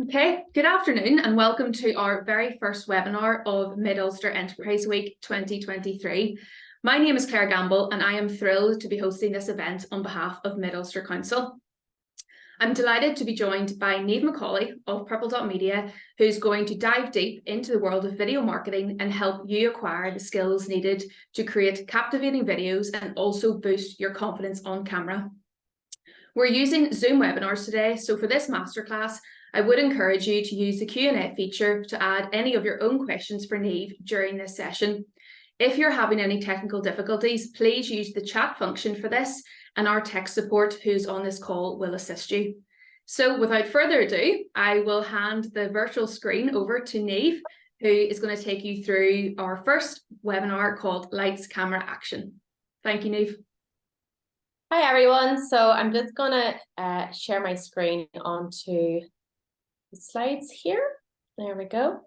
Okay, good afternoon and welcome to our very first webinar of Mid-Ulster Enterprise Week 2023. My name is Claire Gamble and I am thrilled to be hosting this event on behalf of Mid-Ulster Council. I'm delighted to be joined by Niamh MacAuley of Purple Media, who's going to dive deep into the world of video marketing and help you acquire the skills needed to create captivating videos and also boost your confidence on camera. We're using Zoom webinars today, so for this masterclass, I would encourage you to use the Q&A feature to add any of your own questions for Niamh during this session. If you're having any technical difficulties, please use the chat function for this, and our tech support who's on this call will assist you. So without further ado, I will hand the virtual screen over to Niamh, who is going to take you through our first webinar called Lights, Camera, Action. Thank you, Niamh. Hi everyone, so I'm just gonna share my screen onto the slides here. There we go.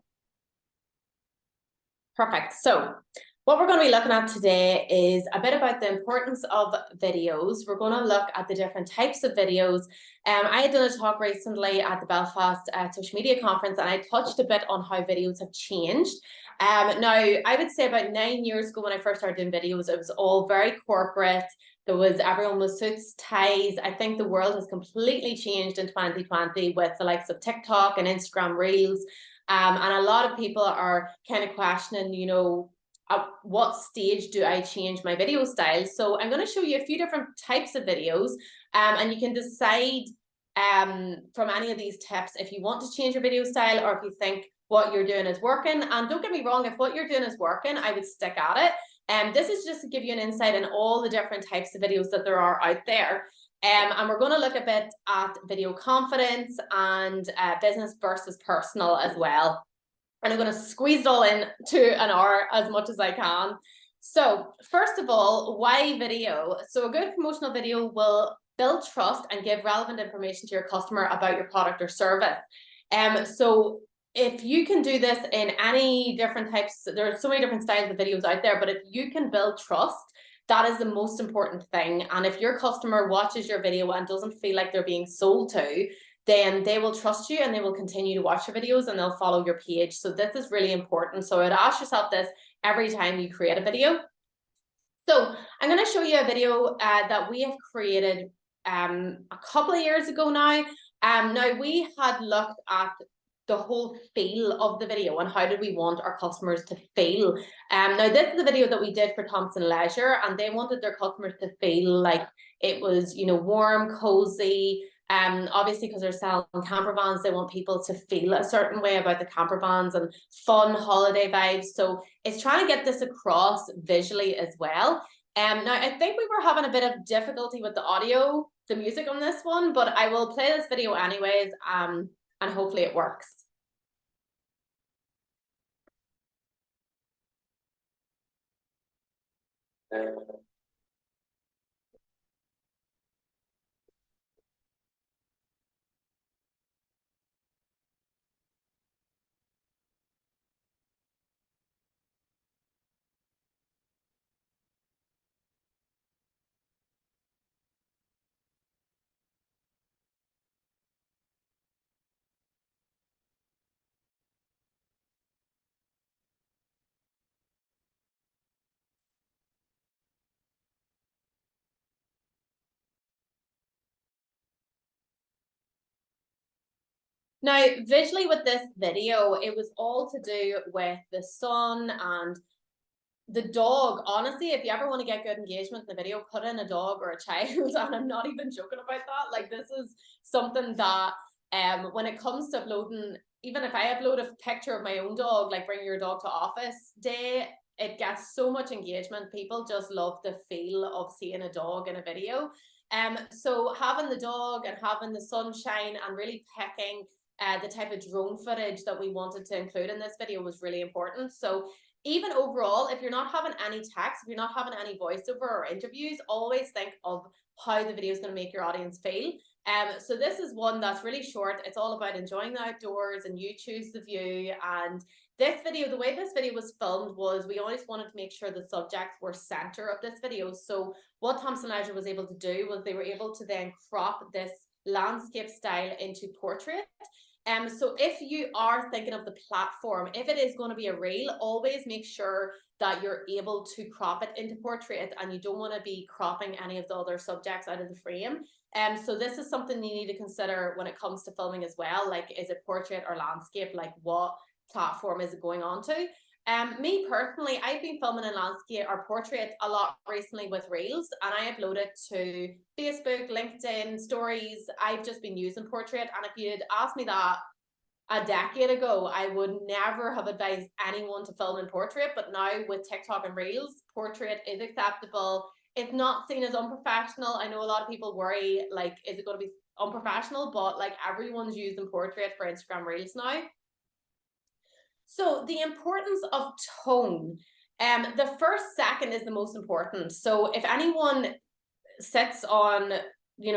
Perfect. So what we're going to be looking at today is a bit about the importance of videos. We're going to look at the different types of videos. I had done a talk recently at the Belfast Social Media Conference and I touched a bit on how videos have changed. Now, I would say about 9 years ago when I first started doing videos, it was all very corporate. Everyone was suits, ties. I think the world has completely changed in 2020 with the likes of TikTok and Instagram Reels. And a lot of people are kind of questioning, you know, at what stage do I change my video style? So I'm going to show you a few different types of videos, and you can decide from any of these tips if you want to change your video style or if you think what you're doing is working. And don't get me wrong, if what you're doing is working, I would stick at it. This is just to give you an insight in all the different types of videos that there are out there. And we're going to look a bit at video confidence and business versus personal as well. And I'm going to squeeze it all in to an hour as much as I can. So first of all, why video? So a good promotional video will build trust and give relevant information to your customer about your product or service. So if you can do this in any different types, there are so many different styles of videos out there, but if you can build trust, that is the most important thing. And if your customer watches your video and doesn't feel like they're being sold to, then they will trust you and they will continue to watch your videos and they'll follow your page. So this is really important. So I'd ask yourself this every time you create a video. So I'm going to show you a video that we have created a couple of years ago now. Now we had looked at the whole feel of the video and how did we want our customers to feel. Now this is a video that we did for Thompson Leisure and they wanted their customers to feel like it was, you know, warm, cozy. Obviously because they're selling camper vans, they want people to feel a certain way about the camper vans and fun holiday vibes. So it's trying to get this across visually as well. Now I think we were having a bit of difficulty with the audio, the music on this one, but I will play this video anyways, and hopefully it works. Now, visually with this video, it was all to do with the sun and the dog. Honestly, if you ever want to get good engagement in the video, put in a dog or a child, and I'm not even joking about that. Like, this is something that when it comes to uploading, even if I upload a picture of my own dog, like bring your dog to office day, it gets so much engagement. People just love the feel of seeing a dog in a video. So having the dog and having the sunshine and really picking the type of drone footage that we wanted to include in this video was really important. So even overall, if you're not having any text, if you're not having any voiceover or interviews, always think of how the video is going to make your audience feel. So this is one that's really short. It's all about enjoying the outdoors and you choose the view. And this video, the way this video was filmed was we always wanted to make sure the subjects were center of this video. So what Thompson Leisure was able to do was they were able to then crop this landscape style into portrait. So if you are thinking of the platform, if it is going to be a reel, always make sure that you're able to crop it into portrait, and you don't want to be cropping any of the other subjects out of the frame. So this is something you need to consider when it comes to filming as well. Like, is it portrait or landscape? Like, what platform is it going on to? Me personally, I've been filming in landscape or portrait a lot recently with reels, and I upload it to Facebook, LinkedIn, stories. I've just been using portrait, and if you had asked me that a decade ago, I would never have advised anyone to film in portrait. But now with TikTok and reels, portrait is acceptable. It's not seen as unprofessional. I know a lot of people worry, like, is it going to be unprofessional? But like, everyone's using portrait for Instagram reels now. So the importance of tone. The first second is the most important. So if anyone sits on,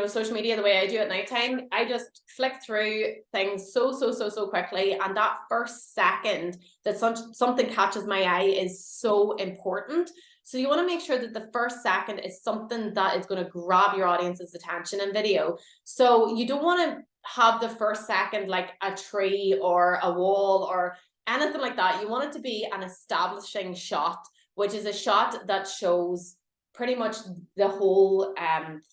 social media the way I do at nighttime, I just flick through things so quickly, and that first second that something catches my eye is so important. So you want to make sure that the first second is something that is going to grab your audience's attention in video. So you don't want to have the first second like a tree or a wall or anything like that. You want it to be an establishing shot, which is a shot that shows pretty much the whole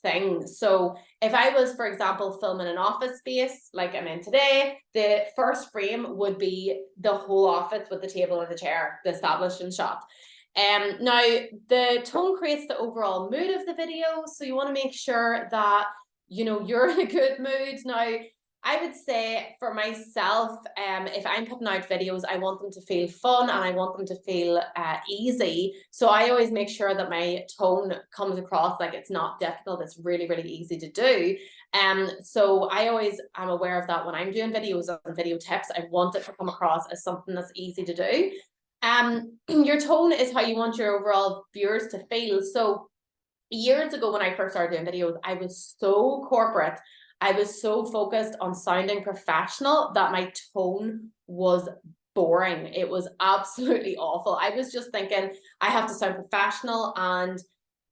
thing. So if I was, for example, filming an office space like I'm in today, the first frame would be the whole office with the table and the chair, the establishing shot. Now the tone creates the overall mood of the video, so you want to make sure that you're in a good mood. Now I would say for myself, if I'm putting out videos, I want them to feel fun and I want them to feel easy. So I always make sure that my tone comes across like it's not difficult, it's really easy to do. So I always am aware of that when I'm doing videos and video tips. I want it to come across as something that's easy to do. Your tone is how you want your overall viewers to feel. So years ago when I first started doing videos, I was so corporate. I was so focused on sounding professional that my tone was boring. It was absolutely awful. I was just thinking I have to sound professional, and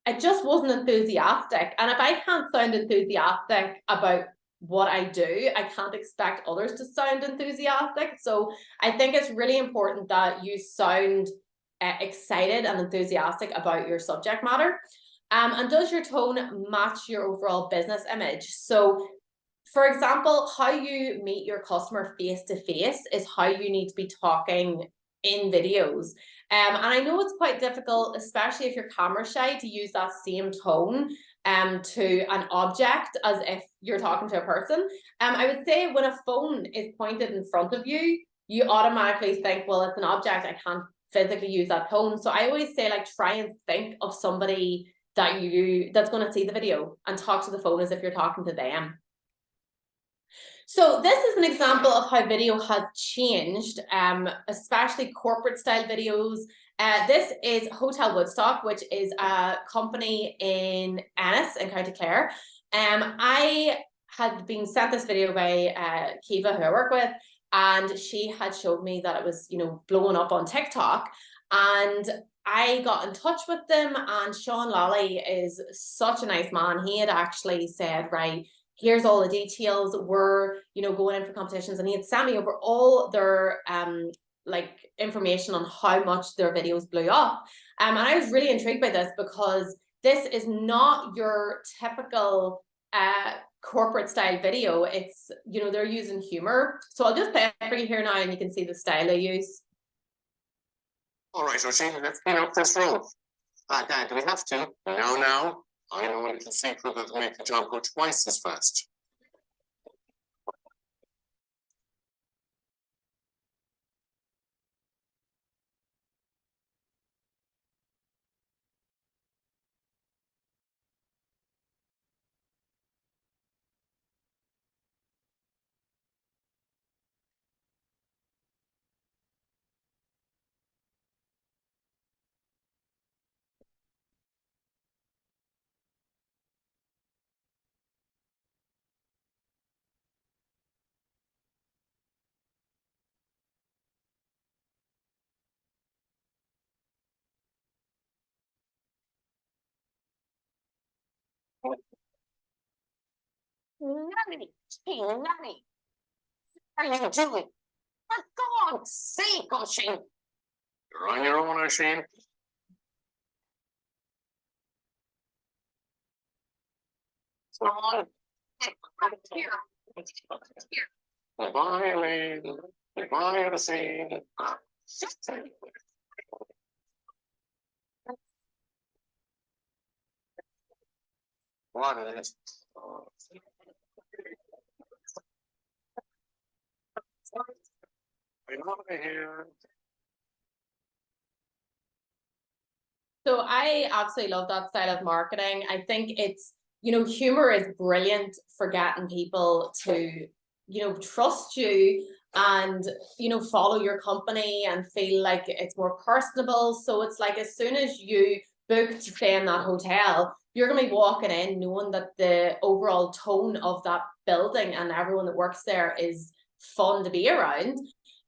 I just wasn't enthusiastic. And if I can't sound enthusiastic about what I do, I can't expect others to sound enthusiastic. So I think it's really important that you sound excited and enthusiastic about your subject matter. And does your tone match your overall business image? So for example, how you meet your customer face to face is how you need to be talking in videos. And I know it's quite difficult, especially if you're camera shy, to use that same tone to an object as if you're talking to a person. I would say when a phone is pointed in front of you, you automatically think, well, it's an object, I can't physically use that tone. So I always say, like, try and think of somebody that's going to see the video and talk to the phone as if you're talking to them. So this is an example of how video has changed, especially corporate style videos. This is Hotel Woodstock, which is a company in Ennis in County Clare. I had been sent this video by Kiva, who I work with, and she had showed me that it was, blowing up on TikTok. And I got in touch with them, and Sean Lally is such a nice man. He had actually said, right, here's all the details. We're, going in for competitions, and he had sent me over all their information on how much their videos blew up. And I was really intrigued by this because this is not your typical corporate style video. It's, they're using humor. So I'll just play it for you here now, and you can see the style they use. All right, Roisin, let's clean up this room. Dad, do we have to? No. I know what the secret that make the job go twice as fast. Nanny, hey, Nanny. What are you doing? For God's sake, Oisin. You're on your own, Oisin. Come on. Here. Goodbye, Elaine. Goodbye, Oisin. What is I'm over here. So I absolutely love that style of marketing. I think it's, humor is brilliant for getting people to, trust you and, follow your company and feel like it's more personable. So it's like as soon as you book to stay in that hotel, you're going to be walking in knowing that the overall tone of that building and everyone that works there is fun to be around.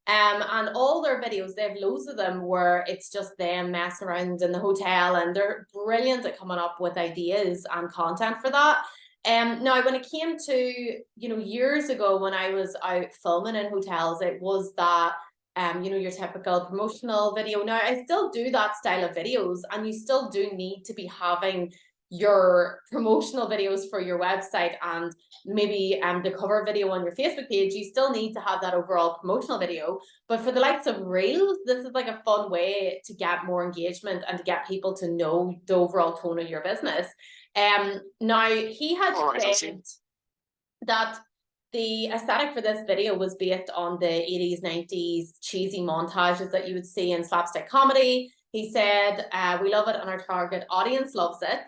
And all their videos, they have loads of them where it's just them messing around in the hotel, and they're brilliant at coming up with ideas and content for that. Now when it came to, years ago when I was out filming in hotels, it was that your typical promotional video. Now I still do that style of videos, and you still do need to be having your promotional videos for your website and maybe the cover video on your Facebook page. You still need to have that overall promotional video. But for the likes of Reels, this is like a fun way to get more engagement and to get people to know the overall tone of your business. Now he had said that the aesthetic for this video was based on the 80s, 90s cheesy montages that you would see in slapstick comedy. He said, we love it and our target audience loves it.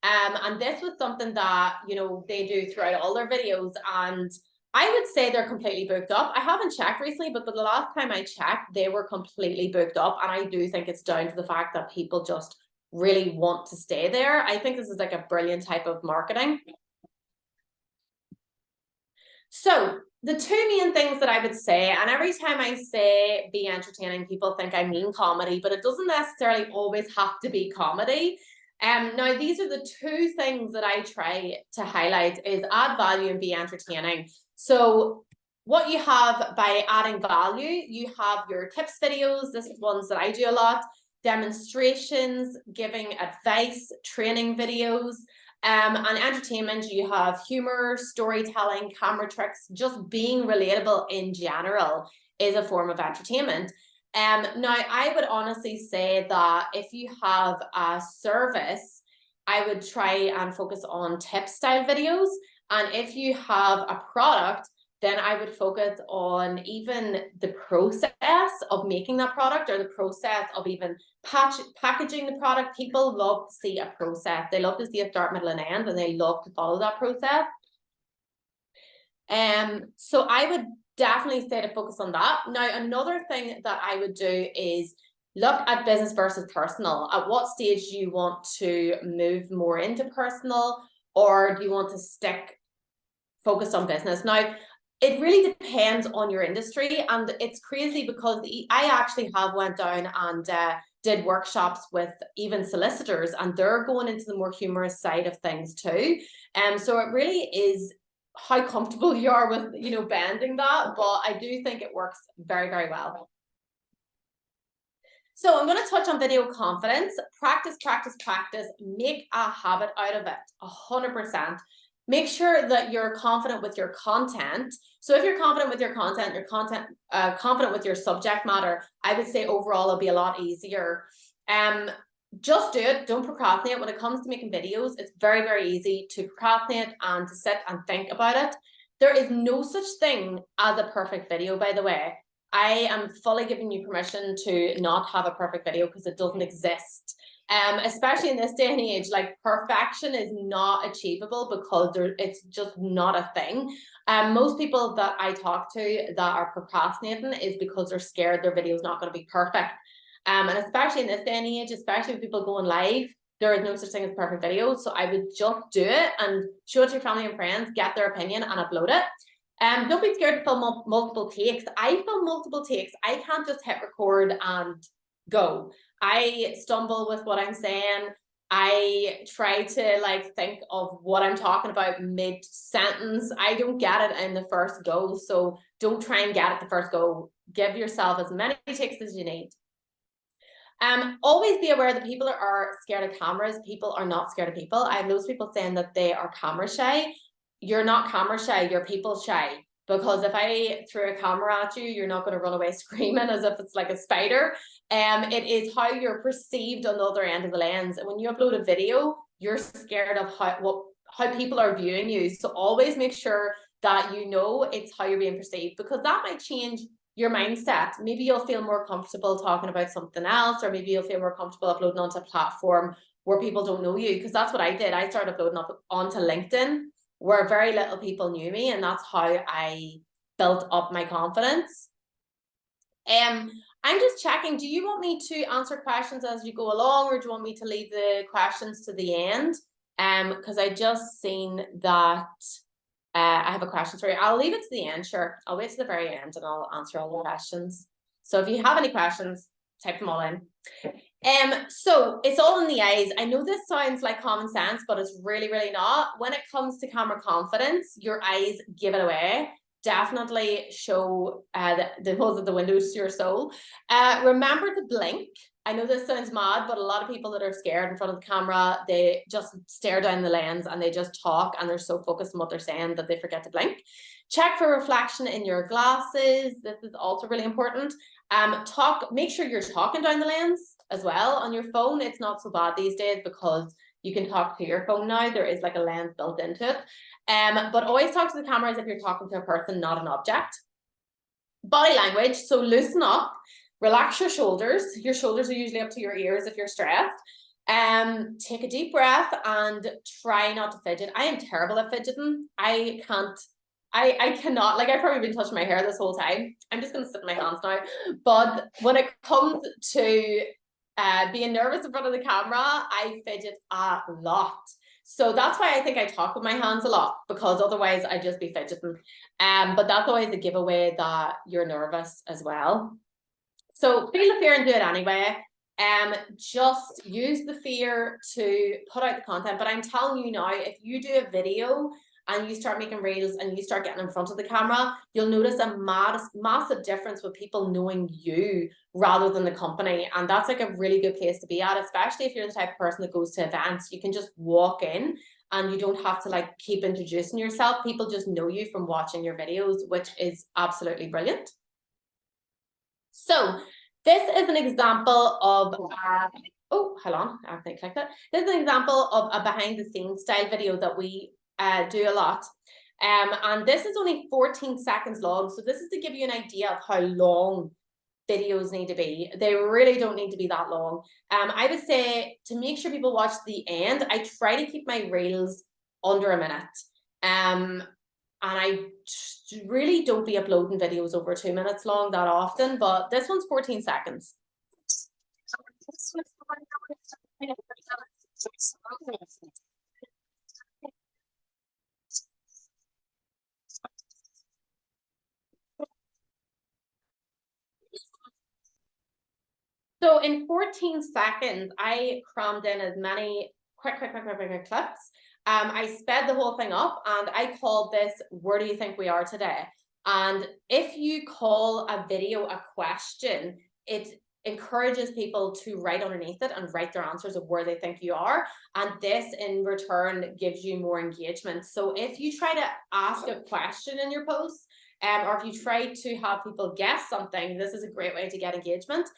And this was something that, they do throughout all their videos. And I would say they're completely booked up. I haven't checked recently, but the last time I checked, they were completely booked up. And I do think it's down to the fact that people just really want to stay there. I think this is like a brilliant type of marketing. So the two main things that I would say, and every time I say be entertaining, people think I mean comedy, but it doesn't necessarily always have to be comedy. Now these are the two things that I try to highlight is add value and be entertaining. So what you have by adding value, you have your tips videos. This is ones that I do a lot. Demonstrations, giving advice, training videos. And entertainment, you have humor, storytelling, camera tricks, just being relatable in general is a form of entertainment. Now, I would honestly say that if you have a service, I would try and focus on tip style videos. And if you have a product, then I would focus on even the process of making that product or the process of even packaging the product. People love to see a process. They love to see a start, middle, and end, and they love to follow that process. So I would definitely say to focus on that. Now, another thing that I would do is look at business versus personal. At what stage do you want to move more into personal, or do you want to stick focused on business? Now, it really depends on your industry, and it's crazy because I actually have went down and did workshops with even solicitors, and they're going into the more humorous side of things too. So it really is how comfortable you are with, bending that, but I do think it works very, very well. So I'm going to touch on video confidence. Practice, practice, practice. Make a habit out of it, 100%. Make sure that you're confident with your content. So if you're confident with your content, confident with your subject matter, I would say overall it'll be a lot easier. Just do it. Don't procrastinate. When it comes to making videos, it's very, very easy to procrastinate and to sit and think about it. There is no such thing as a perfect video, by the way. I am fully giving you permission to not have a perfect video because it doesn't exist. Especially in this day and age, like perfection is not achievable because it's just not a thing. Most people that I talk to that are procrastinating is because they're scared their video is not going to be perfect. And especially in this day and age, especially with people going live, there is no such thing as perfect video. So I would just do it and show it to your family and friends, get their opinion and upload it. Don't be scared to film multiple takes. I film multiple takes. I can't just hit record and go. I stumble with what I'm saying. I try to like think of what I'm talking about mid-sentence. I don't get it in the first go, so don't try and get it the first go. Give yourself as many takes as you need. Always be aware that people are scared of cameras. People are not scared of people. I have those people saying that they are camera shy. You're not camera shy, you're people shy. Because if I threw a camera at you, you're not going to run away screaming as if it's like a spider. It is how you're perceived on the other end of the lens. And when you upload a video, you're scared of how people are viewing you. So always make sure that you know it's how you're being perceived, because that might change your mindset. Maybe you'll feel more comfortable talking about something else, or maybe you'll feel more comfortable uploading onto a platform where people don't know you, because that's what I did. I started uploading up onto LinkedIn, where very little people knew me, and that's how I built up my confidence. I'm just checking, do you want me to answer questions as you go along, or do you want me to leave the questions to the end? Because I just seen that I have a question for you. I'll leave it to the end, sure. I'll wait to the very end and I'll answer all the questions. So if you have any questions, type them all in. So it's all in the eyes. I know this sounds like common sense, but it's really, really not. When it comes to camera confidence, your eyes give it away. Definitely show the holes of the windows to your soul. Remember to blink. I know this sounds mad, but a lot of people that are scared in front of the camera, they just stare down the lens and they just talk, and they're so focused on what they're saying that they forget to blink. Check for reflection in your glasses. This is also really important. Make sure you're talking down the lens as well. On your phone, it's not so bad these days because you can talk to your phone now. There is like a lens built into it. But always talk to the camera as if you're talking to a person, not an object. Body language, so loosen up, relax your shoulders. Your shoulders are usually up to your ears if you're stressed. Take a deep breath and try not to fidget. I am terrible at fidgeting. I cannot, like, I've probably been touching my hair this whole time. I'm just going to sit in my hands now. But when it comes to being nervous in front of the camera, I fidget a lot. So that's why I think I talk with my hands a lot, because otherwise I'd just be fidgeting. But that's always a giveaway that you're nervous as well. So feel the fear and do it anyway. Just use the fear to put out the content. But I'm telling you now, if you do a video and you start making reels and you start getting in front of the camera, you'll notice a massive difference with people knowing you rather than the company. And that's like a really good place to be at, especially if you're the type of person that goes to events. You can just walk in and you don't have to like keep introducing yourself. People just know you from watching your videos, which is absolutely brilliant. So this is an example of oh, hold on, I think I clicked it. This is an example of a behind the scenes style video that we do a lot. And this is only 14 seconds long. So this is to give you an idea of how long videos need to be. They really don't need to be that long. I would say to make sure people watch the end, I try to keep my reels under a minute. And I really don't be uploading videos over 2 minutes long that often, but this one's 14 seconds. So in 14 seconds, I crammed in as many quick clips. I sped the whole thing up and I called this, "Where do you think we are today?" And if you call a video a question, it encourages people to write underneath it and write their answers of where they think you are. And this in return gives you more engagement. So if you try to ask a question in your posts, or if you try to have people guess something, this is a great way to get engagement.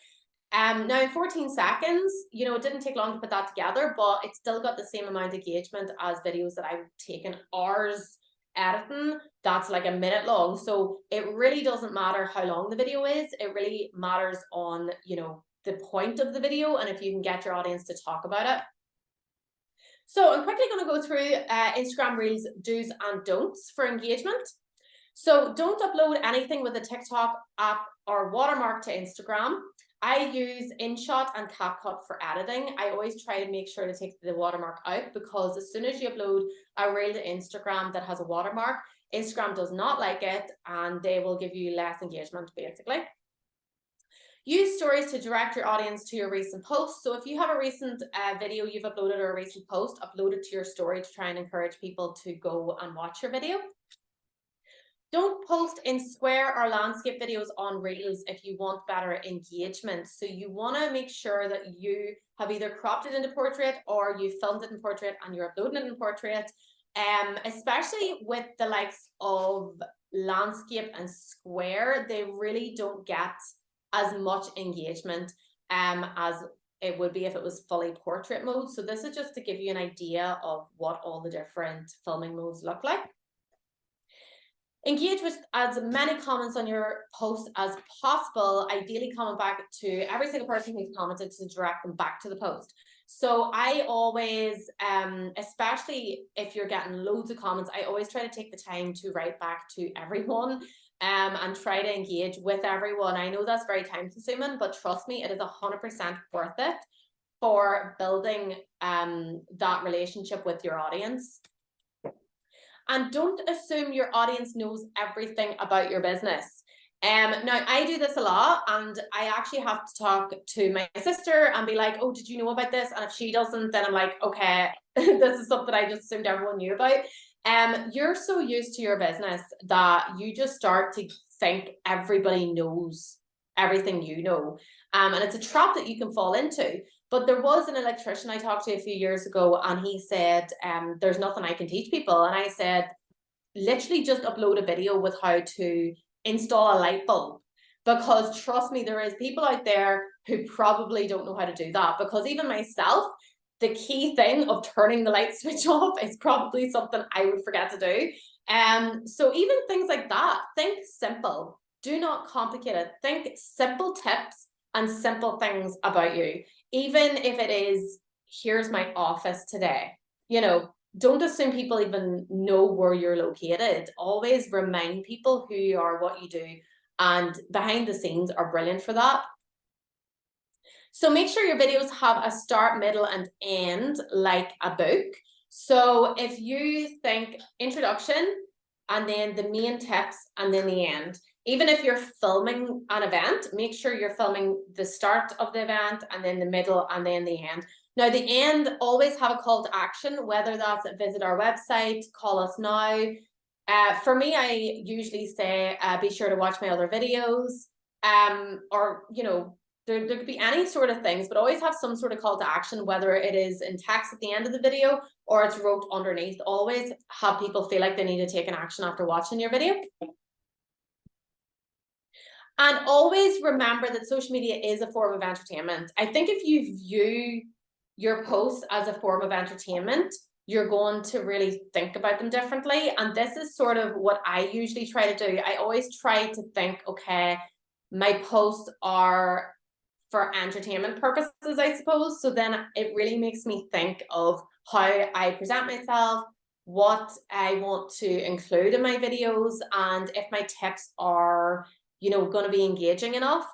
Now in 14 seconds, you know, it didn't take long to put that together, but it still got the same amount of engagement as videos that I've taken hours editing. That's like a minute long. So it really doesn't matter how long the video is. It really matters on, you know, the point of the video and if you can get your audience to talk about it. So I'm quickly going to go through Instagram Reels do's and don'ts for engagement. So don't upload anything with a TikTok app or watermark to Instagram. I use InShot and CapCut for editing. I always try to make sure to take the watermark out, because as soon as you upload a reel to Instagram that has a watermark, Instagram does not like it and they will give you less engagement basically. Use stories to direct your audience to your recent posts. So if you have a recent video you've uploaded or a recent post, upload it to your story to try and encourage people to go and watch your video. Don't post in square or landscape videos on Reels if you want better engagement. So you want to make sure that you have either cropped it into portrait or you filmed it in portrait and you're uploading it in portrait. Especially with the likes of landscape and square, they really don't get as much engagement as it would be if it was fully portrait mode. So this is just to give you an idea of what all the different filming modes look like. Engage with as many comments on your post as possible. Ideally, comment back to every single person who's commented to direct them back to the post. So I always, especially if you're getting loads of comments, I always try to take the time to write back to everyone and try to engage with everyone. I know that's very time consuming, but trust me, it is 100% worth it for building that relationship with your audience. And don't assume your audience knows everything about your business. Now, I do this a lot, and I actually have to talk to my sister and be like, oh, did you know about this? And if she doesn't, then I'm like, okay, this is something I just assumed everyone knew about. You're so used to your business that you just start to think everybody knows everything you know. And it's a trap that you can fall into. But there was an electrician I talked to a few years ago, and he said, there's nothing I can teach people. And I said, literally just upload a video with how to install a light bulb. Because trust me, there is people out there who probably don't know how to do that. Because even myself, the key thing of turning the light switch off is probably something I would forget to do. So even things like that, think simple. Do not complicate it. Think simple tips and simple things about you. Even if it is, here's my office today, you know, don't assume people even know where you're located. Always remind people who you are, what you do, and behind the scenes are brilliant for that. So make sure your videos have a start, middle, and end like a book. So if you think introduction and then the main tips and then the end, even if you're filming an event, make sure you're filming the start of the event and then the middle and then the end. Now, the end, always have a call to action, whether that's visit our website, call us now. For me, I usually say, be sure to watch my other videos, or, you know, there could be any sort of things, but always have some sort of call to action, whether it is in text at the end of the video or it's wrote underneath. Always have people feel like they need to take an action after watching your video. And always remember that social media is a form of entertainment. I think if you view your posts as a form of entertainment, you're going to really think about them differently. And this is sort of what I usually try to do. I always try to think, okay, my posts are for entertainment purposes, I suppose. So then it really makes me think of how I present myself, what I want to include in my videos, and if my tips are, you know, going to be engaging enough.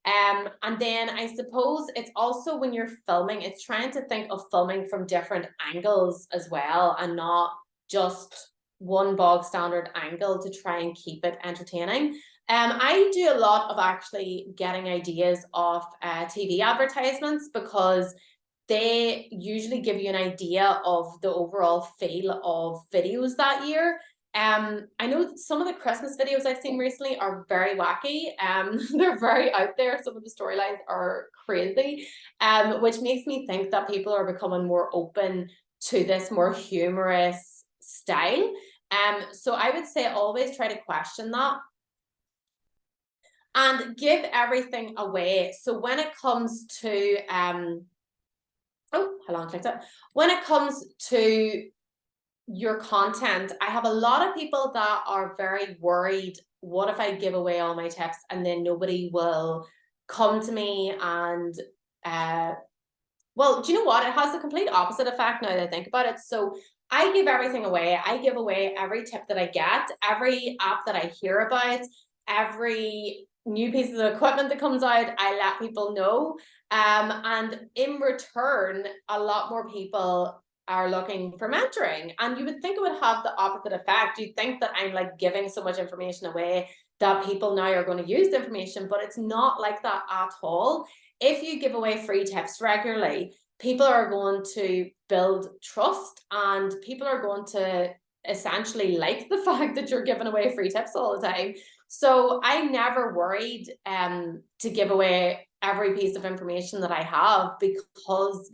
And then I suppose it's also when you're filming, it's trying to think of filming from different angles as well, and not just one bog standard angle to try and keep it entertaining. I do a lot of actually getting ideas of TV advertisements, because they usually give you an idea of the overall feel of videos that year. I know some of the Christmas videos I've seen recently are very wacky. They're very out there. Some of the storylines are crazy, which makes me think that people are becoming more open to this more humorous style. So I would say always try to question that and give everything away. So when it comes to when it comes to your content, I have a lot of people that are very worried, what if I give away all my tips and then nobody will come to me? And well, do you know what, it has the complete opposite effect now that I think about it. So I give everything away. I give away every tip that I get, every app that I hear about, every new pieces of equipment that comes out, I let people know. And in return, a lot more people are looking for mentoring. And you would think it would have the opposite effect. You'd think that I'm like giving so much information away that people now are going to use the information, but it's not like that at all. If you give away free tips regularly, people are going to build trust, and people are going to essentially like the fact that you're giving away free tips all the time. So I never worried to give away every piece of information that I have, because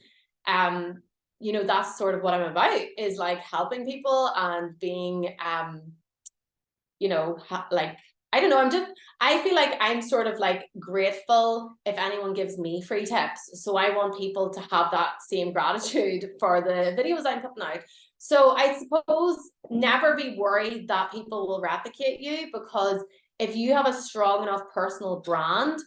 you know, that's sort of what I'm about, is like helping people and being you know, like, I don't know, I feel like I'm sort of like grateful if anyone gives me free tips. So I want people to have that same gratitude for the videos I'm putting out. So I suppose never be worried that people will replicate you, because if you have a strong enough personal brand,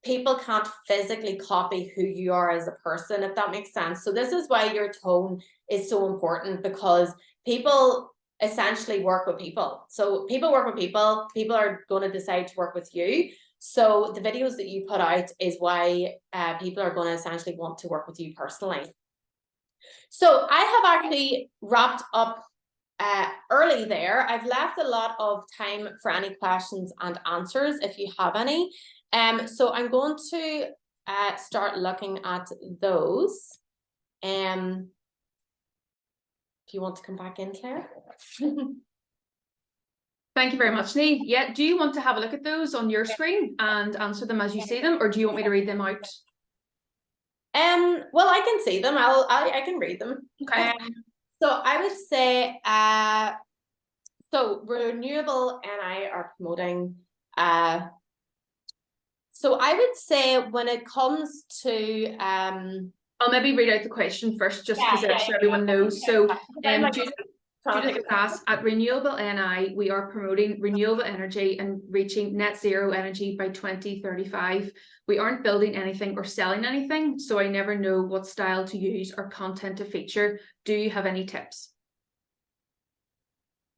people can't physically copy who you are as a person, if that makes sense. So this is why your tone is so important, because people essentially work with people. So people work with people. People are going to decide to work with you. So the videos that you put out is why people are going to essentially want to work with you personally. So I have actually wrapped up early there. I've left a lot of time for any questions and answers if you have any. So I'm going to start looking at those. If you want to come back in, Claire. Thank you very much, Niamh. Yeah, do you want to have a look at those on your screen and answer them as you see them, or do you want me to read them out? Well, I can see them. I can read them. Okay. So I would say so Renewable and I are promoting so I would say when it comes to I'll maybe read out the question first, just because everyone knows. So Judith asks, at Renewable NI, we are promoting renewable energy and reaching net zero energy by 2035. We aren't building anything or selling anything, so I never know what style to use or content to feature. Do you have any tips?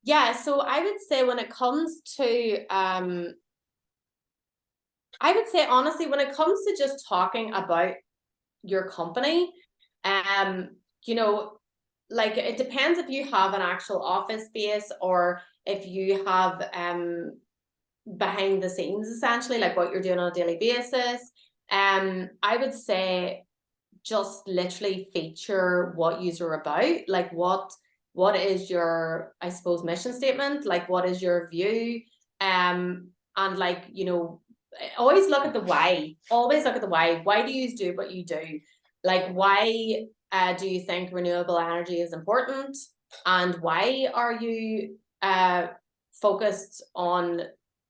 Yeah, so I would say when it comes to I would say honestly, when it comes to just talking about your company, you know, like it depends if you have an actual office space or if you have behind the scenes, essentially, like what you're doing on a daily basis. I would say just literally feature what you're about, like what is your, I suppose, mission statement, like what is your view, and like, you know, always look at the why. Always look at the why. Why do you do what you do? Like, why do you think renewable energy is important? And why are you focused on,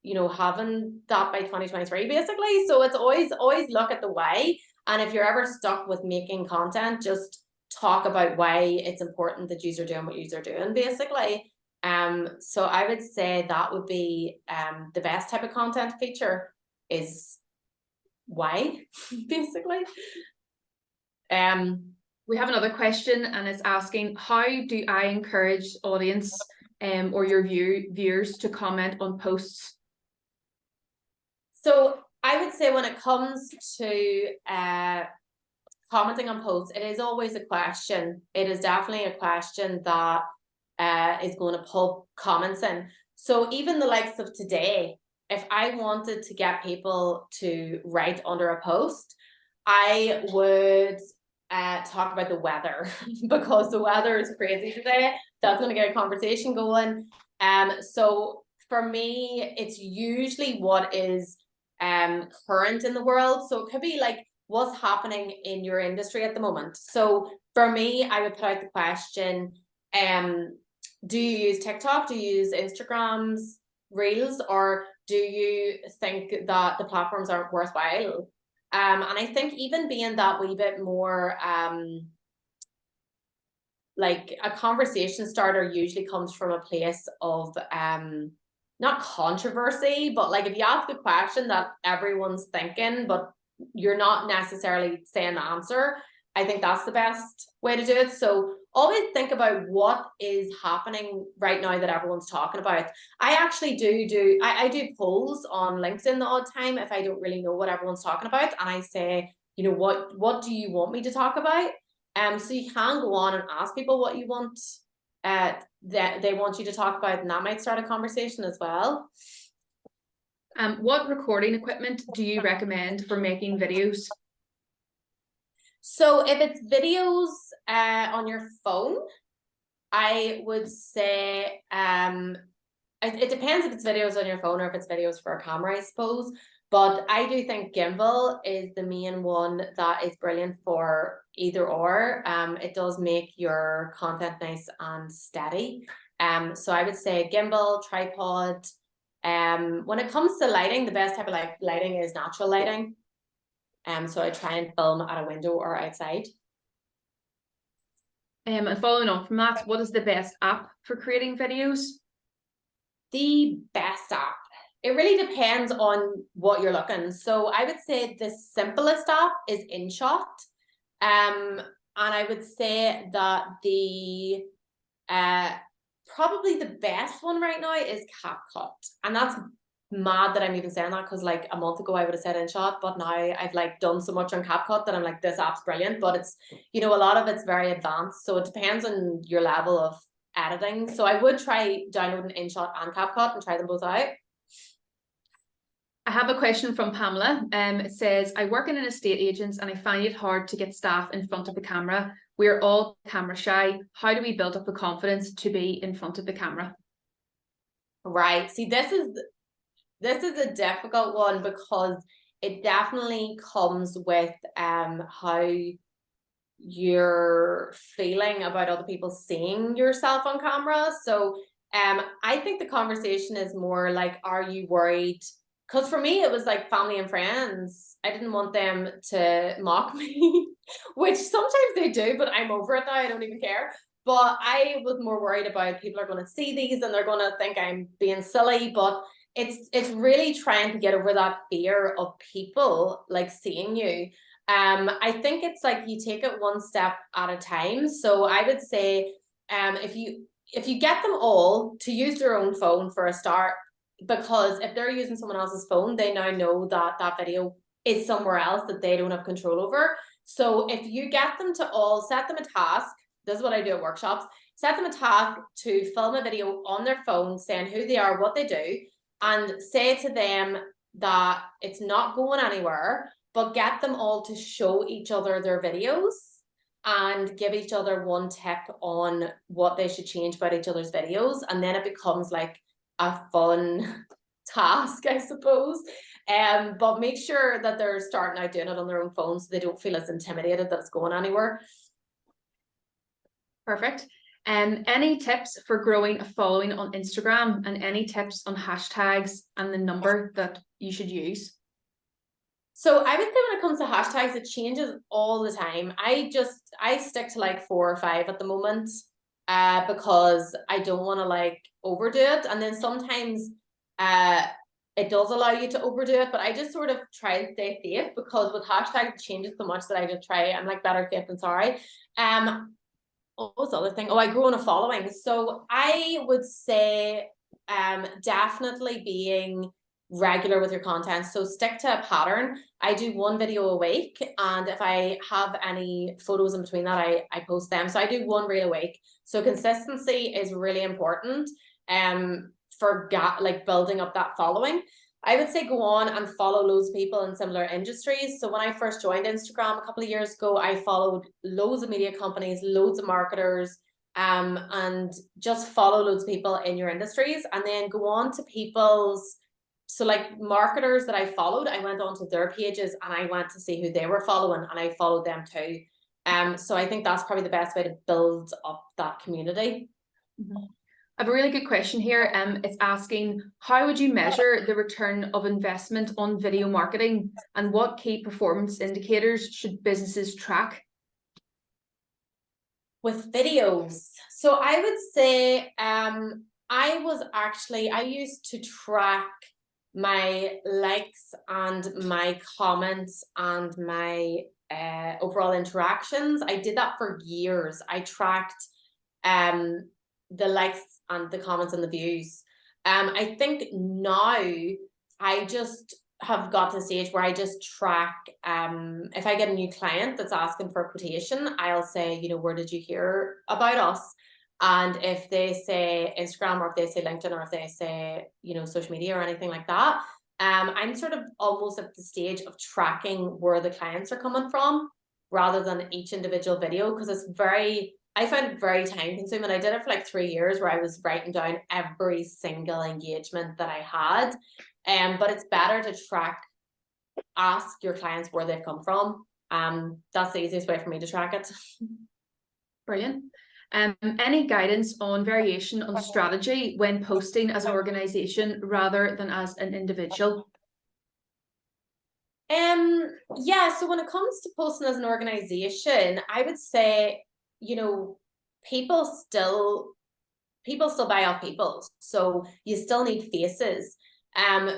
you know, having that by 2023, basically? So it's always look at the why. And if you're ever stuck with making content, just talk about why it's important that you are doing what you are doing, basically. So I would say that would be the best type of content feature is why, basically. We have another question, and it's asking, how do I encourage audience or your viewers to comment on posts? So I would say when it comes to commenting on posts, it is always a question. It is definitely a question that is going to pull comments in. So even the likes of today, if I wanted to get people to write under a post, I would talk about the weather because the weather is crazy today. That's going to get a conversation going. So for me, it's usually what is current in the world. So it could be like what's happening in your industry at the moment. So for me, I would put out the question, do you use TikTok? Do you use Instagram's Reels? Or do you think that the platforms aren't worthwhile? And I think even being that wee bit more like a conversation starter usually comes from a place of not controversy, but like if you ask a question that everyone's thinking, but you're not necessarily saying the answer, I think that's the best way to do it. So always think about what is happening right now that everyone's talking about. I actually I do polls on LinkedIn the odd time if I don't really know what everyone's talking about, and I say, you know, what do you want me to talk about? So you can go on and ask people what you want that they want you to talk about, and that might start a conversation as well. What recording equipment do you recommend for making videos? So if it's videos on your phone, I would say it depends if it's videos on your phone or if it's videos for a camera, I suppose. But I do think gimbal is the main one that is brilliant for either or. It does make your content nice and steady. So I would say gimbal, tripod. When it comes to lighting, the best type of lighting is natural lighting. So I try and film at a window or outside. And following on from that, what is the best app for creating videos? The best app. It really depends on what you're looking. So I would say the simplest app is InShot. And I would say that the probably the best one right now is CapCut. And that's mad that I'm even saying that, because like a month ago I would have said InShot, but now I've like done so much on CapCut that I'm like, this app's brilliant. But it's, you know, a lot of it's very advanced, so it depends on your level of editing. So I would try downloading InShot and CapCut and try them both out. I have a question from Pamela. It says, I work in an estate agent and I find it hard to get staff in front of the camera. We're all camera shy. How do we build up the confidence to be in front of the camera? Right. See, this is a difficult one, because it definitely comes with how you're feeling about other people seeing yourself on camera. So I think the conversation is more like, are you worried? Because for me, it was like family and friends. I didn't want them to mock me, which sometimes they do, but I'm over it now. I don't even care. But I was more worried about people are going to see these and they're going to think I'm being silly. But it's really trying to get over that fear of people like seeing you. I think it's like you take it one step at a time. So I would say if you get them all to use their own phone for a start, because if they're using someone else's phone, they now know that that video is somewhere else that they don't have control over. So if you get them to all set them a task, this is what I do at workshops, set them a task to film a video on their phone saying who they are, what they do, and say to them that it's not going anywhere, but get them all to show each other their videos and give each other one tip on what they should change about each other's videos. And then it becomes like a fun task, I suppose. But make sure that they're starting out doing it on their own phone so they don't feel as intimidated that it's going anywhere. Perfect. Any tips for growing a following on Instagram, and any tips on hashtags and the number that you should use? So I would say when it comes to hashtags, it changes all the time. I stick to like 4 or 5 at the moment, because I don't want to like overdo it. And then sometimes it does allow you to overdo it, but I just sort of try and stay safe, because with hashtags it changes so much that I just try. I'm like, better safe than sorry. What was the other thing? Oh, I grew on a following. So I would say definitely being regular with your content. So stick to a pattern. I do 1 video a week, and if I have any photos in between that, I post them. So I do 1 reel a week. So consistency is really important for like building up that following. I would say go on and follow loads of people in similar industries. So when I first joined Instagram a couple of years ago, I followed loads of media companies, loads of marketers, and just follow loads of people in your industries, and then go on to people's, so like marketers that I followed, I went onto their pages and I went to see who they were following, and I followed them too. So I think that's probably the best way to build up that community. Mm-hmm. I have a really good question here. It's asking, how would you measure the return of investment on video marketing, and what key performance indicators should businesses track? With videos, so I would say I used to track my likes and my comments and my overall interactions. I did that for years. I tracked the likes and the comments and the views. I think now I just have got to a stage where I just track, if I get a new client that's asking for a quotation, I'll say, you know, where did you hear about us? And if they say Instagram, or if they say LinkedIn, or if they say, you know, social media or anything like that, I'm sort of almost at the stage of tracking where the clients are coming from rather than each individual video, because I found it very time consuming. I did it for like 3 years where I was writing down every single engagement that I had. But it's better to ask your clients where they've come from. That's the easiest way for me to track it. Brilliant. Any guidance on variation on strategy when posting as an organization rather than as an individual? Yeah, so when it comes to posting as an organization, I would say, you know, people still buy off people, so you still need faces.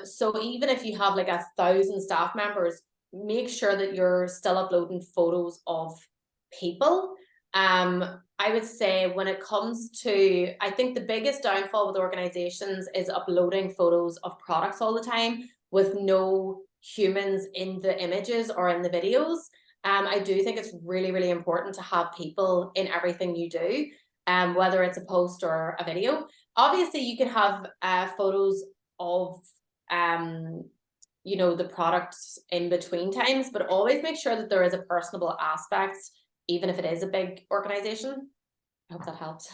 So even if you have like 1,000 staff members, make sure that you're still uploading photos of people. I would say when it comes to, I think the biggest downfall with organizations is uploading photos of products all the time with no humans in the images or in the videos. I do think it's really, really important to have people in everything you do, whether it's a post or a video. Obviously, you can have photos of you know, the products in between times, but always make sure that there is a personable aspect, even if it is a big organization. I hope that helps.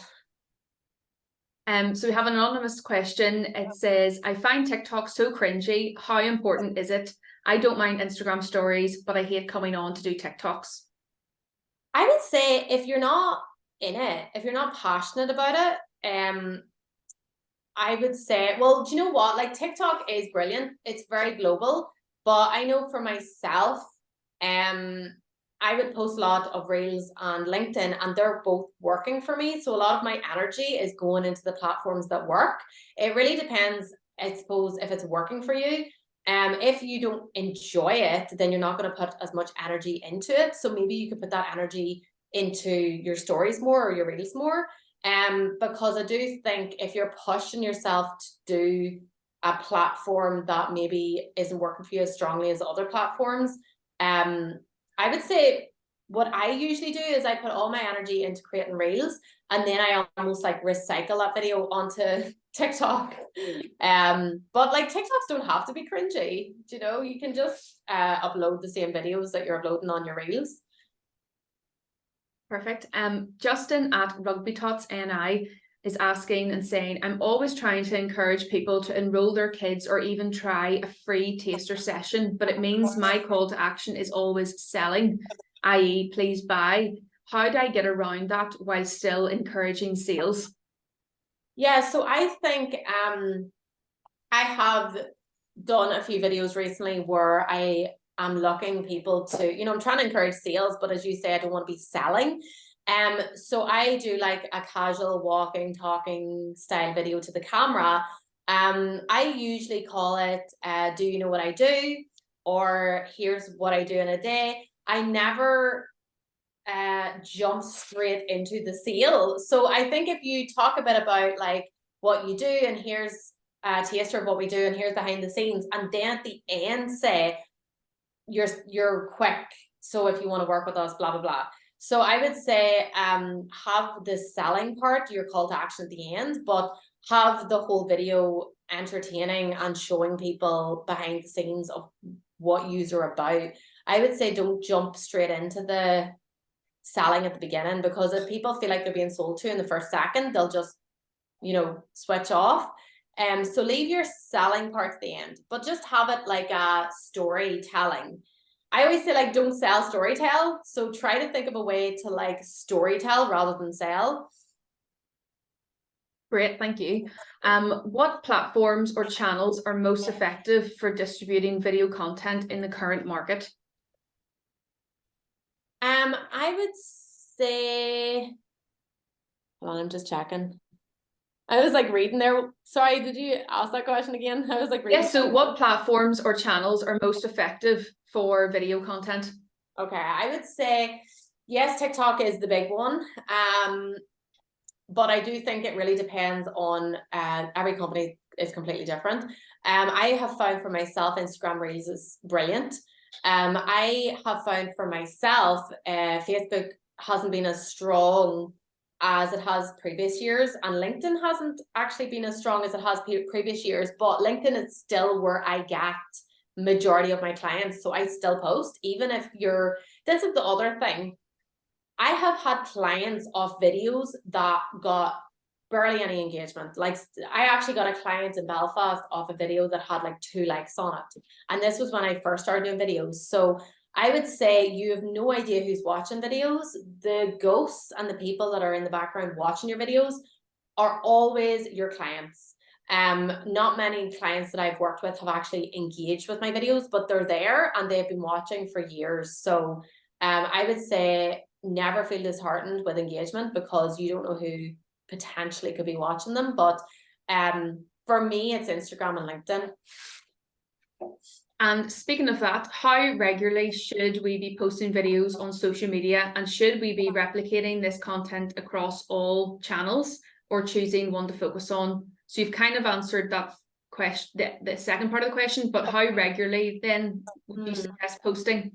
So we have an anonymous question. It says, I find TikTok so cringy. How important is it? I don't mind Instagram stories, but I hate coming on to do TikToks. I would say if you're not in it, if you're not passionate about it, I would say, well, do you know what? Like TikTok is brilliant. It's very global, but I know for myself, I would post a lot of Reels and LinkedIn, and they're both working for me. So a lot of my energy is going into the platforms that work. It really depends, I suppose, if it's working for you. If you don't enjoy it, then you're not going to put as much energy into it. So maybe you could put that energy into your stories more or your Reels more. Because I do think if you're pushing yourself to do a platform that maybe isn't working for you as strongly as other platforms, I would say what I usually do is I put all my energy into creating Reels, and then I almost like recycle that video onto TikTok. But like TikToks don't have to be cringy, you know, you can just upload the same videos that you're uploading on your Reels. Perfect. Justin at Rugby Tots NI is asking and saying, I'm always trying to encourage people to enroll their kids or even try a free taster session, but it means my call to action is always selling, i.e. please buy. How do I get around that while still encouraging sales? Yeah, so I think I have done a few videos recently where I'm looking people to, you know, I'm trying to encourage sales, but as you say, I don't want to be selling. So I do like a casual walking, talking style video to the camera. I usually call it, do you know what I do? Or here's what I do in a day. I never jump straight into the sale. So I think if you talk a bit about like what you do, and here's a taster of what we do, and here's behind the scenes, and then at the end say you're quick, so if you want to work with us, blah blah blah. So I would say have the selling part, your call to action at the end, but have the whole video entertaining and showing people behind the scenes of what you're about. I would say don't jump straight into the selling at the beginning, because if people feel like they're being sold to in the first second, they'll just, you know, switch off. So leave your selling part at the end, but just have it like a storytelling. I always say, like, don't sell, storytell. So try to think of a way to like storytell rather than sell. Great, thank you. What platforms or channels are most effective for distributing video content in the current market? I would say, hold on, I'm just checking. I was like reading there. Sorry, did you ask that question again? I was like reading. Yes, so what platforms or channels are most effective for video content? Okay, I would say, yes, TikTok is the big one. But I do think it really depends on, every company is completely different. I have found for myself, Instagram Reels is brilliant. I have found for myself, Facebook hasn't been as strong as it has previous years, and LinkedIn hasn't actually been as strong as it has previous years, but LinkedIn is still where I get majority of my clients. So I still post, even if this is the other thing. I have had clients of videos that got barely any engagement. Like, I actually got a client in Belfast off a video that had like 2 likes on it. And this was when I first started doing videos. So I would say you have no idea who's watching videos. The ghosts and the people that are in the background watching your videos are always your clients. Not many clients that I've worked with have actually engaged with my videos, but they're there and they've been watching for years. So I would say never feel disheartened with engagement, because you don't know who potentially could be watching them. But for me, it's Instagram and LinkedIn. And speaking of that, how regularly should we be posting videos on social media, and should we be replicating this content across all channels or choosing one to focus on? So you've kind of answered that question, the second part of the question, but how regularly then would you suggest posting?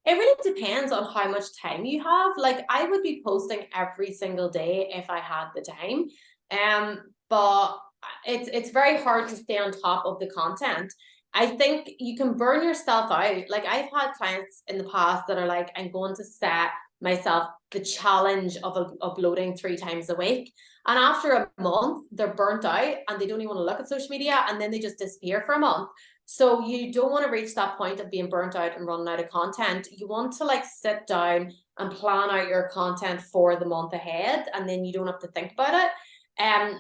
It really depends on how much time you have. Like, I would be posting every single day if I had the time. But it's very hard to stay on top of the content. I think you can burn yourself out. Like, I've had clients in the past that are like, I'm going to set myself the challenge of uploading 3 times a week. And after a month, they're burnt out and they don't even want to look at social media, and then they just disappear for a month. So you don't want to reach that point of being burnt out and running out of content. You want to like sit down and plan out your content for the month ahead, and then you don't have to think about it.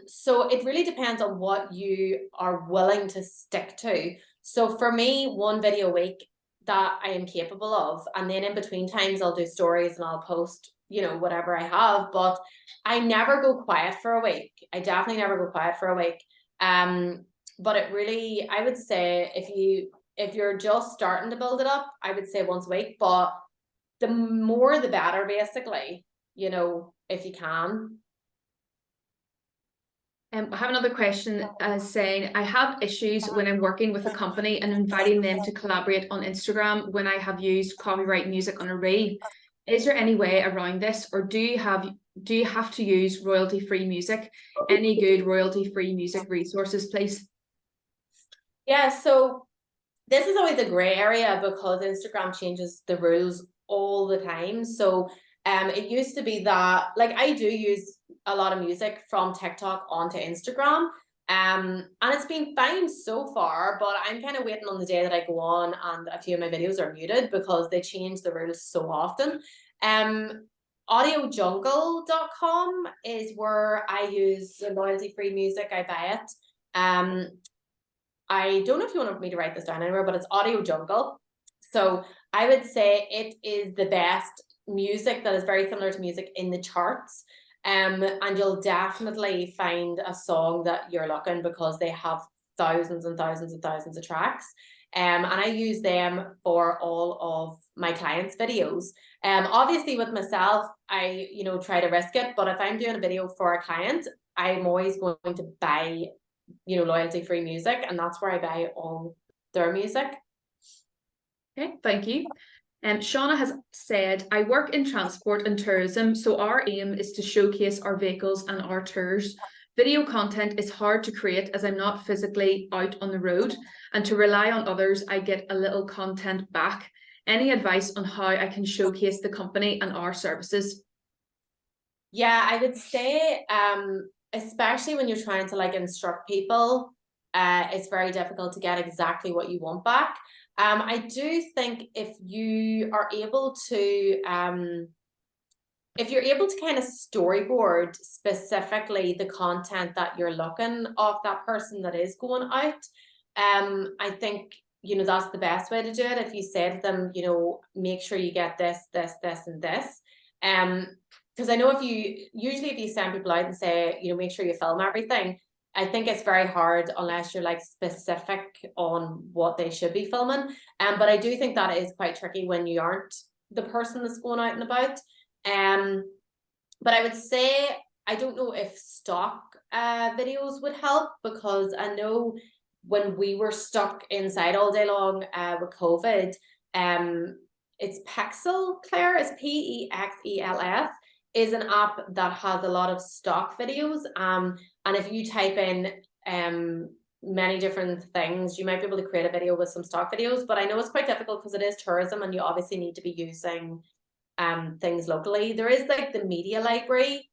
So it really depends on what you are willing to stick to. So for me, 1 video a week that I am capable of, and then in between times I'll do stories and I'll post, you know, whatever I have, but I never go quiet for a week. I definitely never go quiet for a week. But it really, I would say if you're just starting to build it up, I would say once a week, but the more the better, basically, you know, if you can. I have another question saying, I have issues when I'm working with a company and inviting them to collaborate on Instagram when I have used copyright music on a reel. Is there any way around this, or do you have to use royalty-free music? Any good royalty-free music resources, please? Yeah, so this is always a gray area because Instagram changes the rules all the time. So it used to be that, like, I do use a lot of music from TikTok onto Instagram. And it's been fine so far, but I'm kind of waiting on the day that I go on and a few of my videos are muted because they change the rules so often. Audiojungle.com is where I use royalty-free music. I buy it. I don't know if you want me to write this down anywhere, but it's Audio Jungle. So I would say it is the best music that is very similar to music in the charts. And you'll definitely find a song that you're looking, because they have thousands and thousands and thousands of tracks. And I use them for all of my clients' videos. Obviously with myself, I, you know, try to risk it, but if I'm doing a video for a client, I'm always going to buy, you know, loyalty-free music, and that's where I buy all their music. Okay, thank you. Shauna has said, I work in transport and tourism, so our aim is to showcase our vehicles and our tours. Video content is hard to create as I'm not physically out on the road, and to rely on others, I get a little content back. Any advice on how I can showcase the company and our services? Yeah, I would say, especially when you're trying to like instruct people, it's very difficult to get exactly what you want back. I do think if you are able to, if you're able to kind of storyboard specifically the content that you're looking of that person that is going out, I think, you know, that's the best way to do it. If you say to them, you know, make sure you get this, this, this, and this. Because I know if you send people out and say, you know, make sure you film everything, I think it's very hard unless you're like specific on what they should be filming. But I do think that is quite tricky when you aren't the person that's going out and about. But I would say, I don't know if stock videos would help, because I know when we were stuck inside all day long with COVID, it's Pexel, Claire, is Pexels. is an app that has a lot of stock videos. And if you type in many different things, you might be able to create a video with some stock videos. But I know it's quite difficult because it is tourism and you obviously need to be using things locally. There is like the media library.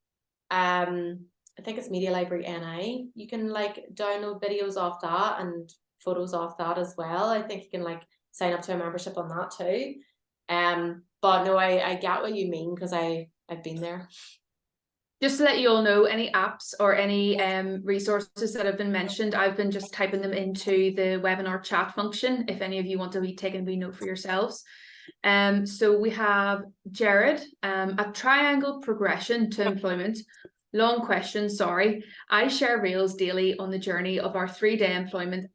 I think it's Media Library NI. You can like download videos off that and photos off that as well. I think you can like sign up to a membership on that too. But no, I get what you mean because I've been there. Just to let you all know, any apps or any resources that have been mentioned, I've been just typing them into the webinar chat function if any of you want to be taking a wee note for yourselves. So we have Jared, a triangle progression to employment. Long question, sorry. I share reels daily on the journey of our 3-day employment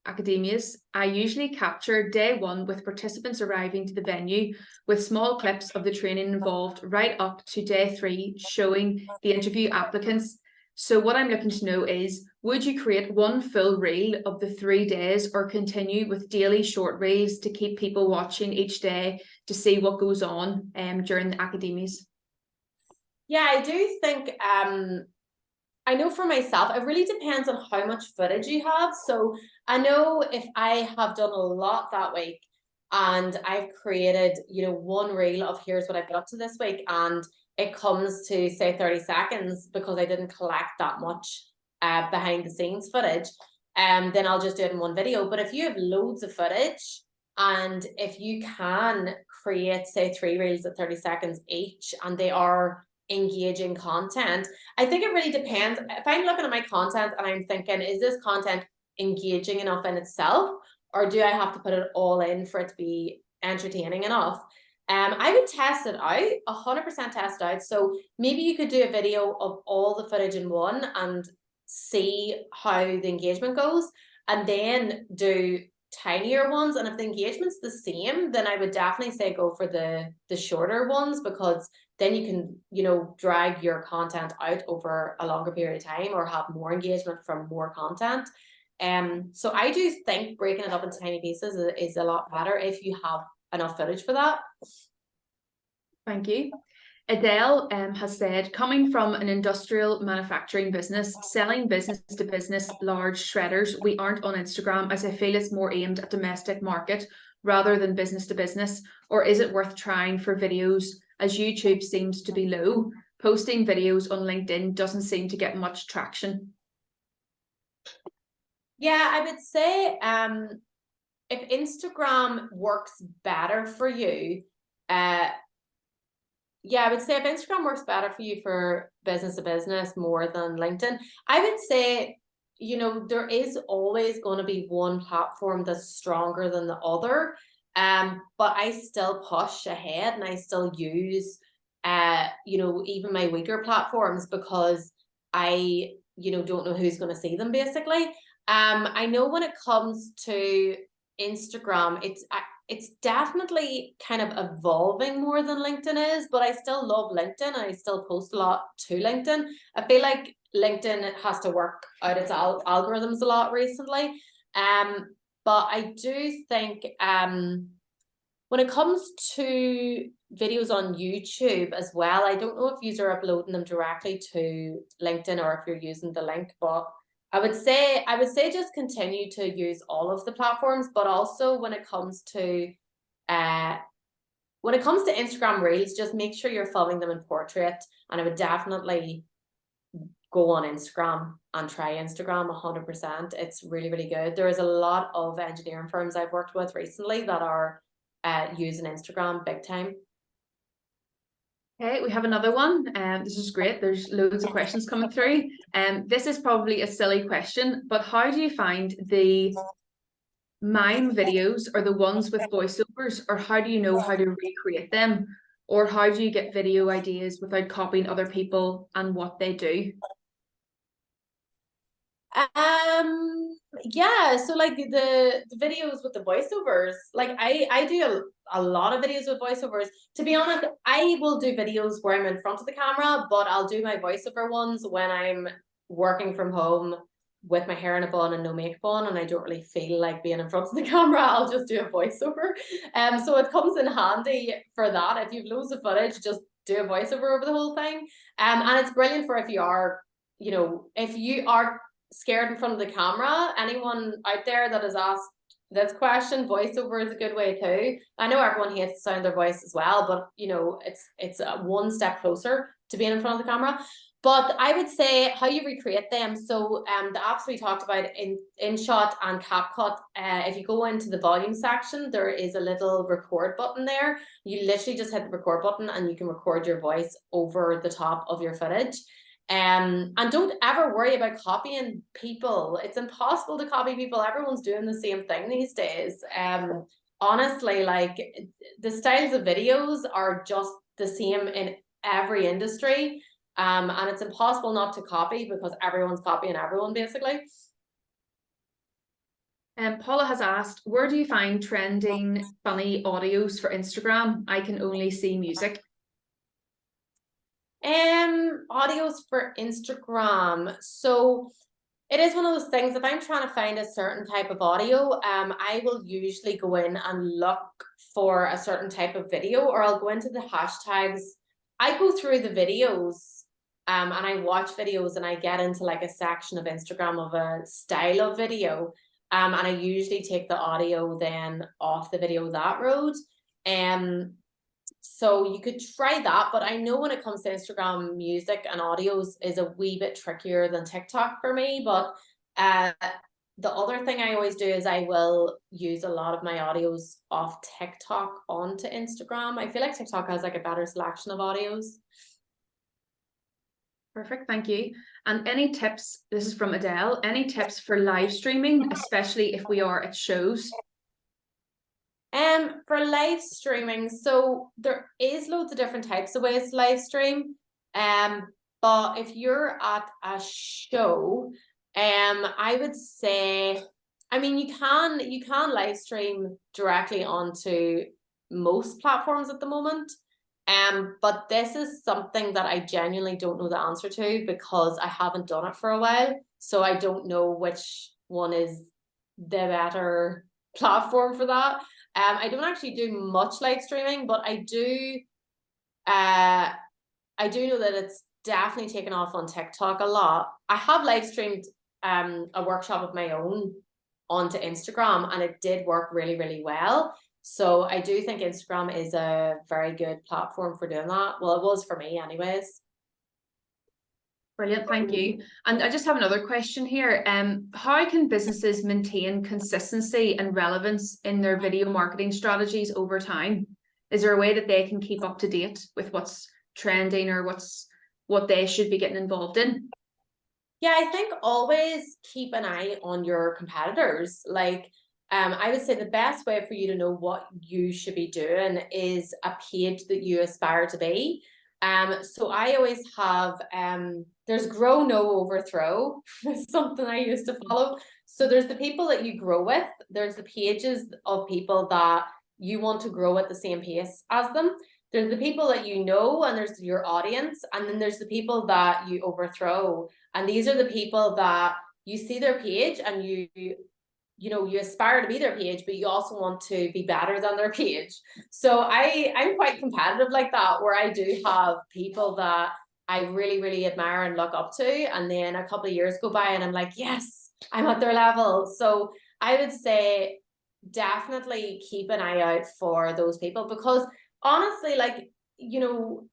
academias. I usually capture day 1 with participants arriving to the venue with small clips of the training involved right up to day 3 showing the interview applicants. So what I'm looking to know is, would you create one full reel of the 3 days or continue with daily short reels to keep people watching each day to see what goes on during the academies? Yeah, I do think, I know for myself, it really depends on how much footage you have. So I know if I have done a lot that week and I've created, one reel of here's what I've got up to this week, and it comes to say 30 seconds because I didn't collect that much behind the scenes footage, then I'll just do it in one video. But if you have loads of footage and if you can create say 3 reels at 30 seconds each and they are engaging content, I think it really depends. If I'm looking at my content and I'm thinking, is this content engaging enough in itself, or do I have to put it all in for it to be entertaining enough? I would test it out, 100% test it out. So maybe you could do a video of all the footage in one and see how the engagement goes, and then do tinier ones. And if the engagement's the same, then I would definitely say go for the shorter ones, because then you can, drag your content out over a longer period of time or have more engagement from more content. So I do think breaking it up into tiny pieces is a lot better if you have enough footage for that. Thank you. Adele has said, coming from an industrial manufacturing business, selling business to business large shredders, we aren't on Instagram as I feel it's more aimed at domestic market rather than business to business. Or is it worth trying for videos as YouTube seems to be low? Posting videos on LinkedIn doesn't seem to get much traction. Yeah, I would say if Instagram works better for you, yeah, I would say if Instagram works better for you for business to business more than LinkedIn, I would say, there is always going to be one platform that's stronger than the other. But I still push ahead and I still use, even my weaker platforms because I, don't know who's going to see them basically. I know when it comes to Instagram, it's definitely kind of evolving more than LinkedIn is, but I still love LinkedIn and I still post a lot to LinkedIn. I feel like LinkedIn has to work out its algorithms a lot recently. But I do think when it comes to videos on YouTube as well, I don't know if you are uploading them directly to LinkedIn or if you're using the link, but I would say just continue to use all of the platforms, but also when it comes to Instagram Reels, just make sure you're filming them in portrait. And I would definitely go on Instagram and try Instagram 100%. It's really, really good. There is a lot of engineering firms I've worked with recently that are using Instagram big time. Okay, we have another one. This is great. There's loads of questions coming through. This is probably a silly question, but how do you find the mime videos or the ones with voiceovers, or how do you know how to recreate them? Or how do you get video ideas without copying other people and what they do? Yeah, so like the videos with the voiceovers, like I do a lot of videos with voiceovers. To be honest, I will do videos where I'm in front of the camera, but I'll do my voiceover ones when I'm working from home with my hair in a bun and no makeup on, and I don't really feel like being in front of the camera, I'll just do a voiceover. So it comes in handy for that. If you've loads of footage, just do a voiceover over the whole thing. And it's brilliant for if you are, you know, if you are scared in front of the camera. Anyone out there that has asked this question, voiceover is a good way too. I know everyone hates the sound of their voice as well, but you know, it's one step closer to being in front of the camera. But I would say how you recreate them. So the apps we talked about in InShot and CapCut, if you go into the volume section, there is a little record button there. You literally just hit the record button and you can record your voice over the top of your footage. And don't ever worry about copying people. It's impossible to copy people. Everyone's doing the same thing these days. Honestly, like the styles of videos are just the same in every industry. And it's impossible not to copy because everyone's copying everyone basically. And Paula has asked, where do you find trending funny audios for Instagram? I can only see music. Audios for Instagram. So it is one of those things, if I'm trying to find a certain type of audio, I will usually go in and look for a certain type of video, or I'll go into the hashtags. I go through the videos and I watch videos and I get into like a section of Instagram of a style of video. And I usually take the audio then off the video that road. So you could try that, but I know when it comes to Instagram, music and audios is a wee bit trickier than TikTok for me. But the other thing I always do is I will use a lot of my audios off TikTok onto Instagram. I feel like TikTok has like a better selection of audios. Perfect, thank you. And any tips, this is from Adele, any tips for live streaming, especially if we are at shows? For live streaming, so there is loads of different types of ways to live stream. But if you're at a show, I would say, I mean, you can live stream directly onto most platforms at the moment. But this is something that I genuinely don't know the answer to because I haven't done it for a while. So I don't know which one is the better platform for that. I don't actually do much live streaming, but I do know that it's definitely taken off on TikTok a lot. I have live streamed a workshop of my own onto Instagram and it did work really, really well. So I do think Instagram is a very good platform for doing that. Well, it was for me anyways. Brilliant, thank you. And I just have another question here. How can businesses maintain consistency and relevance in their video marketing strategies over time? Is there a way that they can keep up to date with what's trending or what they should be getting involved in? Yeah, I think always keep an eye on your competitors. Like, I would say the best way for you to know what you should be doing is a page that you aspire to be. So I always have, there's grow, no overthrow, something I used to follow. So there's the people that you grow with. There's the pages of people that you want to grow at the same pace as them. There's the people that you know, and there's your audience. And then there's the people that you overthrow. And these are the people that you see their page and you aspire to be their page, but you also want to be better than their page. So I'm quite competitive like that, where I do have people that I really, really admire and look up to. And then a couple of years go by and I'm like, yes, I'm at their level. So I would say definitely keep an eye out for those people, because honestly, like, you know,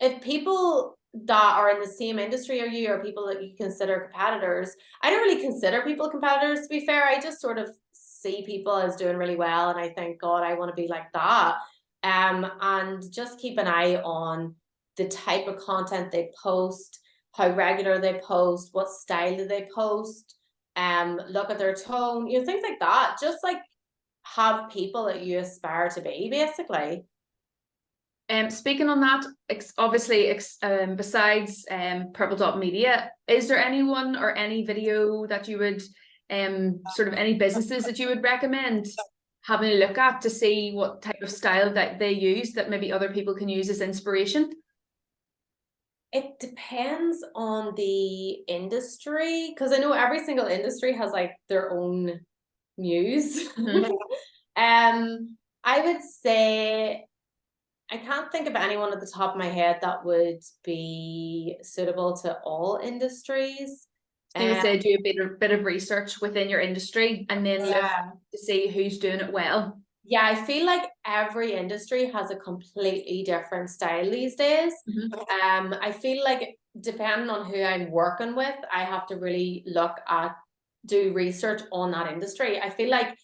if people that are in the same industry or you, or people that you consider competitors, I don't really consider people competitors, to be fair. I just sort of see people as doing really well and I think, God, I want to be like that. And just keep an eye on the type of content they post, how regular they post, what style do they post, look at their tone, you know, things like that. Just like have people that you aspire to be, basically. Speaking on that, obviously, besides Purple Dot Media, is there anyone or any video that you would, sort of any businesses that you would recommend having a look at to see what type of style that they use that maybe other people can use as inspiration? It depends on the industry, because I know every single industry has like their own muse. I would say I can't think of anyone at the top of my head that would be suitable to all industries. So you would say do a bit of research within your industry and then look to see who's doing it well. Yeah, I feel like every industry has a completely different style these days. I feel like depending on who I'm working with, I have to really do research on that industry. I feel like,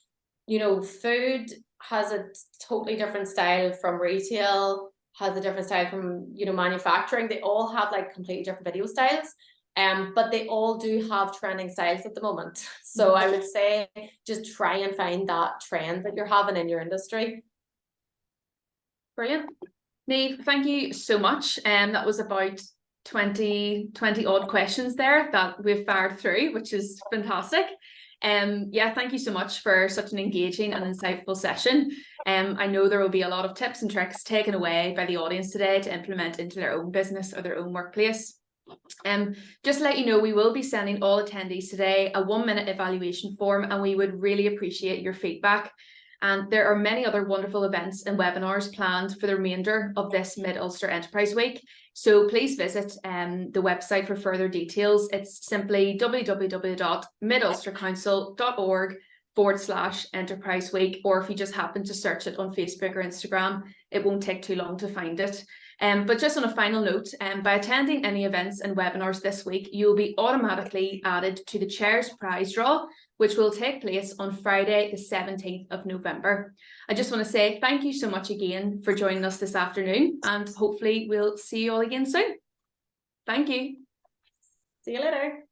you know, food has a totally different style from retail, has a different style from, you know, manufacturing. They all have like completely different video styles. But they all do have trending styles at the moment. So I would say just try and find that trend that you're having in your industry. Brilliant. Niamh, thank you so much. That was about 20 odd questions there that we've fired through, which is fantastic. Yeah, thank you so much for such an engaging and insightful session. I know there will be a lot of tips and tricks taken away by the audience today to implement into their own business or their own workplace. Just to let you know, we will be sending all attendees today a 1-minute evaluation form, and we would really appreciate your feedback. And there are many other wonderful events and webinars planned for the remainder of this Mid-Ulster Enterprise Week. So please visit the website for further details. It's simply www.midulstercouncil.org/Enterprise Week, or if you just happen to search it on Facebook or Instagram, it won't take too long to find it. But just on a final note, by attending any events and webinars this week, you'll be automatically added to the Chair's Prize Draw, which will take place on Friday, the 17th of November. I just want to say thank you so much again for joining us this afternoon, and hopefully we'll see you all again soon. Thank you. See you later.